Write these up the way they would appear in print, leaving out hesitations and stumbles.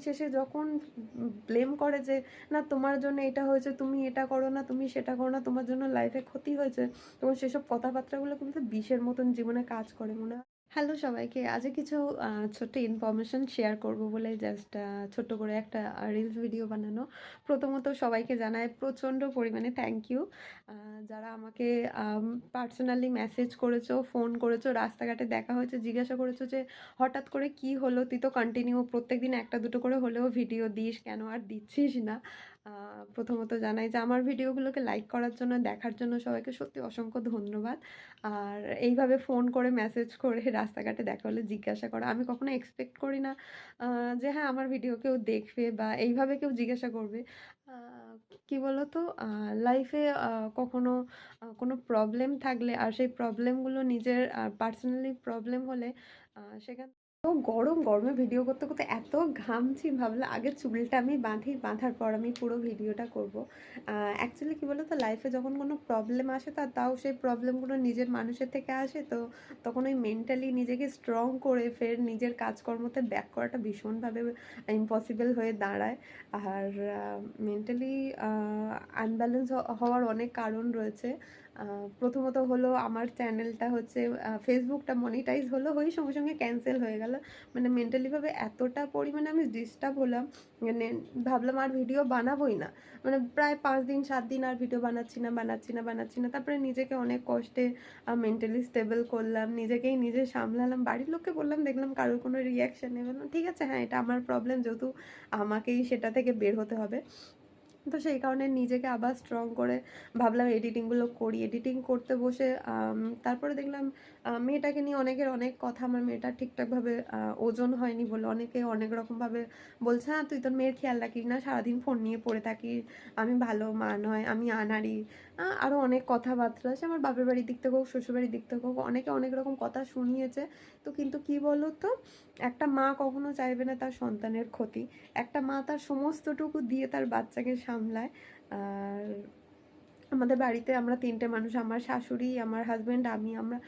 শেষে যখন ব্লেম করে যে না তোমার জন্য এটা হয়েছে, তুমি এটা করো না, তুমি সেটা করো না, তোমার জন্য লাইফে ক্ষতি হয়েছে, তখন সেসব কথাবার্তাগুলো কিন্তু বিষের মতন জীবনে কাজ করে মনে হয়। হ্যালো সবাইকে, আজ কিছু ছোট্ট ইনফরমেশন শেয়ার করব বলে জাস্ট ছোট্ট করে একটা রিলস ভিডিও বানানো। প্রথমত সবাইকে জানাই প্রচণ্ড পরিমাণে থ্যাংক ইউ, যারা আমাকে পার্সোনালি মেসেজ করেছো, ফোন করেছো, রাস্তাঘাটে দেখা হয়েছে, জিজ্ঞাসা করেছো যে হঠাৎ করে কি হলো, তুই তো কন্টিনিউ প্রত্যেকদিন একটা দুটো করে হলেও ভিডিও দিস, কেন আর দিচ্ছিস না। প্রথমত জানাই যে আমার ভিডিওগুলোকে লাইক করার জন্য, দেখার জন্য সবাইকে সত্যি অসংখ্য ধন্যবাদ। আর এইভাবে ফোন করে মেসেজ করে রাস্তাঘাটে দেখা হলে জিজ্ঞাসা করা, আমি কখনো এক্সপেক্ট করি না যে হ্যাঁ আমার ভিডিও কেউ দেখবে বা এইভাবে কেউ জিজ্ঞাসা করবে। কি বলতো, লাইফে কখনো কোনো প্রবলেম থাকলে আর সেই প্রবলেমগুলো নিজের পার্সোনালি প্রবলেম হলে সেখান তো গরমে ভিডিও করতে করতে এত ঘামছি, ভাবলাম আগে চুলটা আমি বাঁধি, বাঁধার পর আমি পুরো ভিডিওটা করব। অ্যাকচুয়ালি কী বলো তো, লাইফে যখন কোনো প্রবলেম আসে তাও সেই প্রবলেমগুলো নিজের মানুষের থেকে আসে, তো তখন ওই মেন্টালি নিজেকে স্ট্রং করে ফের নিজের কাজকর্মতে ব্যাক করাটা ভীষণভাবে ইম্পসিবল হয়ে দাঁড়ায়। আর মেন্টালি আনব্যালেন্স হওয়ার অনেক কারণ রয়েছে। প্রথমত হলো আমার চ্যানেলটা হচ্ছে ফেসবুকটা মনিটাইজ হলো, হয়ে সঙ্গে সঙ্গে ক্যান্সেল হয়ে গেল। মানে মেন্টালিভাবে এতটা পরিমাণে আমি ডিস্টার্ব হলাম, মানে ভাবলাম আর ভিডিও বানাবোই না। মানে প্রায় 5 দিন 7 দিন আর ভিডিও বানাচ্ছি না। তারপরে নিজেকে অনেক কষ্টে মেন্টালি স্টেবল করলাম, নিজেকেই নিজে সামলালাম, বাড়ির লোককে বললাম, দেখলাম কারোর কোনো রিয়াকশান নেই। বললাম ঠিক আছে, হ্যাঁ এটা আমার প্রবলেম, যেহেতু আমাকেই সেটা থেকে বের হতে হবে। তো সেই কারণে নিজেকে আবার স্ট্রং করে ভাবলাম এডিটিংগুলো করি। এডিটিং করতে বসে তারপরে দেখলাম মেয়েটাকে নিয়ে অনেকের অনেক কথা, আমার মেয়েটার ঠিকঠাকভাবে ওজন হয়নি বলে অনেকে অনেক রকমভাবে বলছে, হ্যাঁ তুই তোর মেয়ের খেয়াল রাখিস না, সারাদিন ফোন নিয়ে পড়ে থাকিস, আমি ভালো মা নয়, আমি আনাড়ি, আরও অনেক কথাবার্তা আছে। আমার বাপের বাড়ির দিক থেকে হোক, শ্বশুরবাড়ির দিক থেকে হোক, অনেকে অনেক রকম কথা শুনিয়েছে। তো কিন্তু কি বলো তো, একটা মা কখনো চাইবে না তার সন্তানের ক্ষতি। একটা মা তার সমস্তটুকু দিয়ে তার বাচ্চাকে সামলায়। আর আমাদের বাড়িতে আমরা 3টে মানুষ, আমার শাশুড়ি, আমার হাজব্যান্ড, আমি, আমরা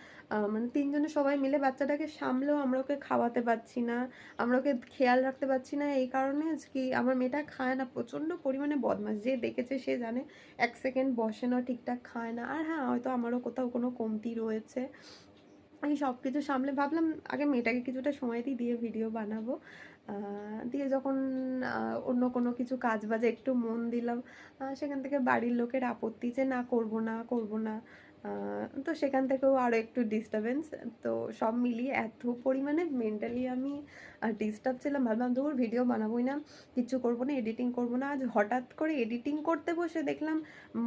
মানে 3জনে সবাই মিলে বাচ্চাটাকে সামলেও আমরা ওকে খাওয়াতে পারছি না, আমরা ওকে খেয়াল রাখতে পারছি না। এই কারণে কি আমার মেয়েটা খায় না, প্রচণ্ড পরিমাণে বদমাশ, যে দেখেছে সে জানে 1 সেকেন্ড বসে না, ঠিকঠাক খায় না। আর হ্যাঁ হয়তো আমারও কোথাও কোনো কমতি রয়েছে। এই সব কিছু সামলে ভাবলাম আগে মেয়েটাকে কিছুটা সময় দিয়ে ভিডিও বানাবো। দিয়ে যখন অন্য কোনো কিছু কাজ বাজে একটু মন দিলাম, সেখান থেকে বাড়ির লোকের আপত্তি যে না করবো না। তো সেখান থেকেও আরও একটু ডিস্টার্বেন্স। তো সব মিলিয়ে এত পরিমাণে মেন্টালি আমি ডিস্টার্ব ছিলাম, ভাবলাম ধুর ভিডিও বানাবোই না, কিচ্ছু করবো না, এডিটিং করবো না। আজ হঠাৎ করে এডিটিং করতে বসে দেখলাম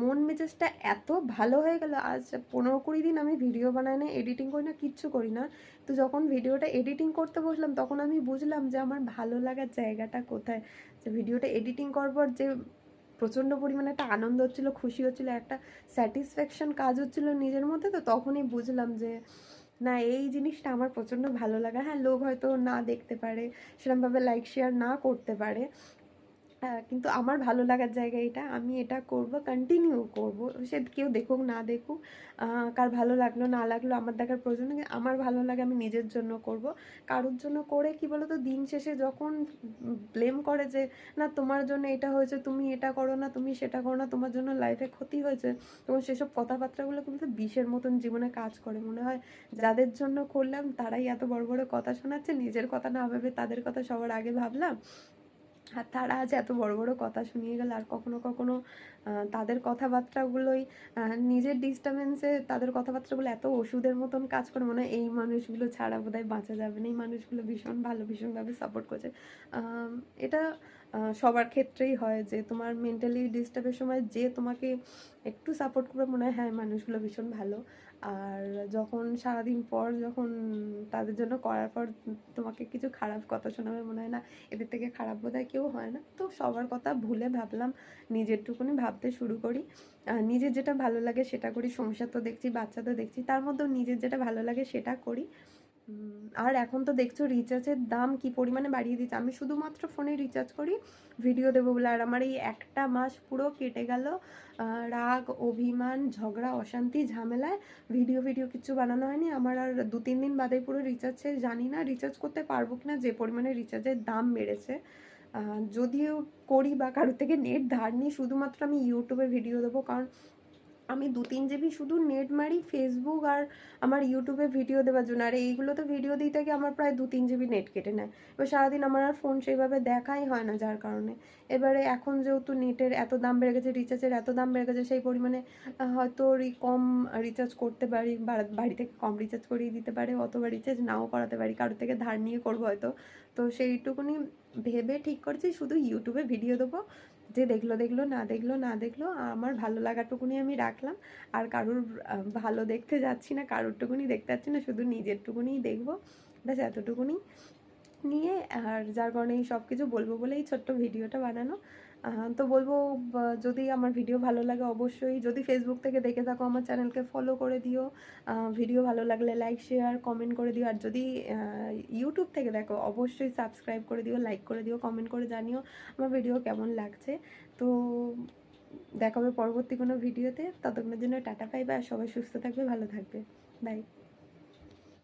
মন মেজাজটা এত ভালো হয়ে গেল। আজ 15-20 দিন আমি ভিডিও বানাই না, এডিটিং করি না, কিচ্ছু করি না। তো যখন ভিডিওটা এডিটিং করতে বসলাম তখন আমি বুঝলাম যে আমার ভালো লাগার জায়গাটা কোথায়। যে ভিডিওটা এডিটিং করবার যে প্রচণ্ড পরিমাণে একটা আনন্দ হচ্ছিলো, খুশি হচ্ছিলো, একটা স্যাটিসফ্যাকশন কাজ হচ্ছিলো নিজের মধ্যে। তো তখনই বুঝলাম যে না, এই জিনিসটা আমার প্রচণ্ড ভালো লাগা। হ্যাঁ লোক হয়তো না দেখতে পারে, সেরকমভাবে লাইক শেয়ার না করতে পারে, কিন্তু আমার ভালো লাগার জায়গা এটা, আমি এটা করব, কন্টিনিউ করব। সে কেউ দেখুক না দেখুক, কার ভালো লাগলো না লাগলো আমার দেখার প্রয়োজন নেই। আমার ভালো লাগে, আমি নিজের জন্য করব। কারোর জন্য করে কি বলো তো, দিন শেষে যখন ব্লেম করে যে না তোমার জন্য এটা হয়েছে, তুমি এটা করো না, তুমি সেটা করো না, তোমার জন্য লাইফে ক্ষতি হয়েছে, তখন সেসব কথাবার্তাগুলো কিন্তু বিষের মতন জীবনে কাজ করে। মনে হয় যাদের জন্য করলাম তারাই এত বড় বড় কথা শোনাচ্ছে, নিজের কথা না ভেবে তাদের কথা সবার আগে ভাবলাম, আর তারা আজ এত বড় বড় কথা শুনিয়ে গেল। আর কখনো কখনো তাদের কথাবার্তাগুলোই নিজের ডিস্টার্বেন্সে তাদের কথাবার্তাগুলো এত ওষুধের মতন কাজ করে, মনে হয় এই মানুষগুলো ছাড়া বোধহয় বাঁচা যাবে না, এই মানুষগুলো ভীষণ ভালো, ভীষণভাবে সাপোর্ট করছে। এটা সবার ক্ষেত্রেই হয় যে তোমার মেন্টালি ডিস্টার্বের সময় যে তোমাকে একটু সাপোর্ট করবে, মনে হয় হ্যাঁ মানুষগুলো ভীষণ ভালো। আর যখন সারাদিন পর যখন তাদের জন্য করার পর তোমাকে কিছু খারাপ কথা শোনাবে, মনে হয় না এদের থেকে খারাপ বোধহয় কেউ হয় না। তো সবার কথা ভুলে ভাবলাম নিজেরটুকুনি ভাবতে শুরু করি। নিজের যেটা ভালো লাগে সেটা করি, সংসার তো দেখছি, বাচ্চা তো দেখছি, তার মধ্যেও নিজের যেটা ভালো লাগে সেটা করি। আর এখন তো দেখছো রিচার্জের দাম কি পরিমাণে বাড়িয়ে দিচ্ছে। আমি শুধুমাত্র ফোনে রিচার্জ করি ভিডিও দেবো বলে, আর আমার এই একটা মাস পুরো কেটে গেল রাগ, অভিমান, ঝগড়া, অশান্তি, ঝামেলায়। ভিডিও কিছু বানানো হয়নি আমার, আর 2-3 দিন বাদে পুরো রিচার্জ শেষ। জানি না রিচার্জ করতে পারবো কিনা, যে পরিমাণে রিচার্জের দাম বেড়েছে। যদিও করি বা কারোর থেকে নেট ধার নিই, শুধুমাত্র আমি ইউটিউবে ভিডিও দেবো। কারণ আমি 2-3 জিবি শুধু নেট মারি ফেসবুক আর আমার ইউটিউবে ভিডিও দেওয়ার জন্য। আর এইগুলোতে ভিডিও দিতে গিয়ে আমার প্রায় 2-3 জিবি নেট কেটে নেয়। এবার সারাদিন আমার আর ফোন সেইভাবে দেখাই হয় না, যার কারণে এবারে এখন যেহেতু নেটের এত দাম বেড়ে গেছে, রিচার্জের এত দাম বেড়ে গেছে, সেই পরিমাণে হয়তো কম রিচার্জ করতে পারি, বাড়ি থেকে কম রিচার্জ করিয়ে দিতে পারে, অথবা রিচার্জ নাও করাতে পারি, কারোর থেকে ধার নিয়ে করবো হয়তো। তো সেইটুকুনি ভেবে ঠিক করেছি শুধু ইউটিউবে ভিডিও দেবো। যে দেখলো দেখলো, না দেখলো না দেখলো, আমার ভালো লাগাটুকুনি আমি রাখলাম। আর কারুর ভালো দেখতে যাচ্ছি না, কারোরটুকুনি দেখতে যাচ্ছি না, শুধু নিজেরটুকুনিই দেখবো, ব্যাস এতটুকুনি নিয়ে। আর যার কারণে এই সব কিছু বলবো বলেই ছোট্ট ভিডিওটা বানানো। তো বলবো, যদি আমার ভিডিও ভালো লাগে অবশ্যই, যদি ফেসবুক থেকে দেখে থাকো আমার চ্যানেলকে ফলো করে দিও। ভিডিও ভালো লাগলে লাইক শেয়ার কমেন্ট করে দিও। আর যদি ইউটিউব থেকে দেখো অবশ্যই সাবস্ক্রাইব করে দিও, লাইক করে দিও, কমেন্ট করে জানিও আমার ভিডিও কেমন লাগছে। তো দেখা হবে পরবর্তী কোনো ভিডিওতে। ততক্ষণের জন্য টাটা, বাই বাই। সবাই সুস্থ থাকবে, ভালো থাকবে, বাই।